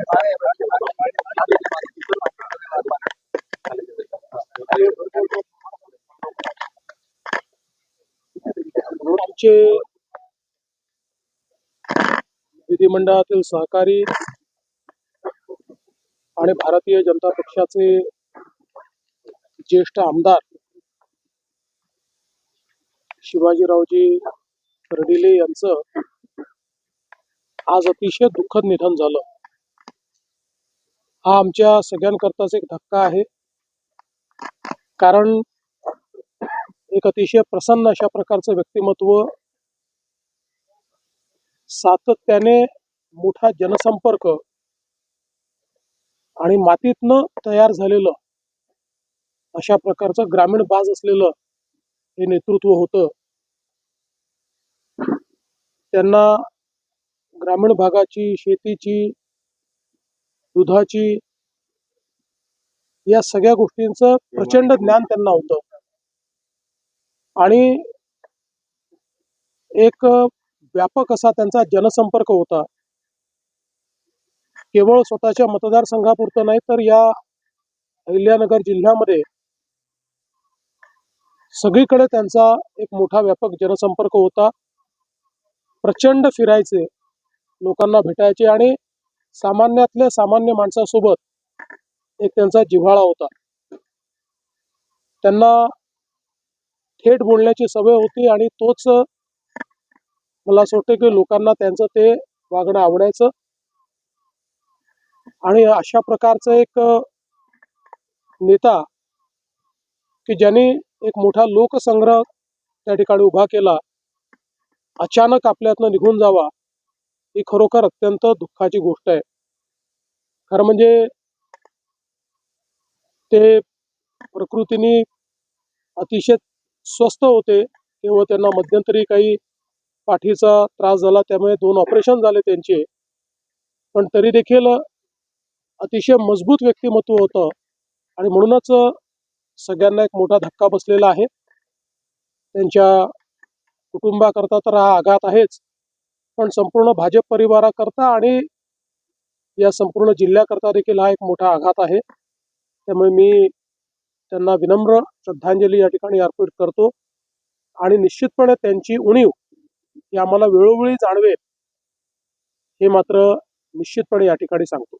आमचे विधिमंडळातील सहकारी आणि भारतीय जनता पक्षाचे ज्येष्ठ आमदार शिवाजीरावजी कर्डिले यांचं आज अतिशय दुःखद निधन झालं. हा आमच्या सगळ्यांकरताच एक धक्का आहे, कारण एक अतिशय प्रसन्न अशा प्रकारचं व्यक्तिमत्व, सातत्याने मोठा जनसंपर्क आणि मातीतनं तयार झालेलं अशा प्रकारचं ग्रामीण बाज असलेलं हे नेतृत्व होतं. त्यांना ग्रामीण भागाची, शेतीची, दुधाची या सगळ्या गोष्टींचं प्रचंड ज्ञान त्यांना होतं आणि एक व्यापक असा त्यांचा जनसंपर्क होता. केवळ स्वतःच्या मतदारसंघापुरतं नाही, तर या अहिल्यानगर जिल्ह्यामध्ये सगळीकडे त्यांचा एक मोठा व्यापक जनसंपर्क होता. प्रचंड फिरायचे, लोकांना भेटायचे आणि सामान्यातल्या सामान्य माणसासोबत एक त्यांचा जिव्हाळा होता. त्यांना थेट बोलण्याची सवय होती आणि तोच मला असं वाटतं की लोकांना त्यांचं ते वागणं आवडायचं. आणि अशा प्रकारचं एक नेता की ज्यांनी एक मोठा लोकसंग्रह त्या ठिकाणी उभा केला, अचानक आपल्यातनं निघून जावा ही खरोखर अत्यंत दुःखाची गोष्ट आहे. खरं म्हणजे ते प्रकृतीने अतिशय स्वस्थ होते. केवळ त्यांना मध्यंतरी काही पाठीचा त्रास झाला, त्यामुळे 2 ऑपरेशन झाले त्यांचे, पण तरी देखील अतिशय मजबूत व्यक्तिमत्व होतं आणि म्हणूनच सगळ्यांना एक मोठा धक्का बसलेला आहे. त्यांच्या कुटुंबाकरता तर हा आघात आहेच, पण संपूर्ण भाजप परिवाराकरता आणि या संपूर्ण जिल्ह्याकरता देखील हा एक मोठा आघात आहे. त्यामुळे मी त्यांना विनम्र श्रद्धांजली या ठिकाणी अर्पित करतो आणि निश्चितपणे त्यांची उणीव ही आम्हाला वेळोवेळी जाणवेल हे मात्र निश्चितपणे या ठिकाणी सांगतो.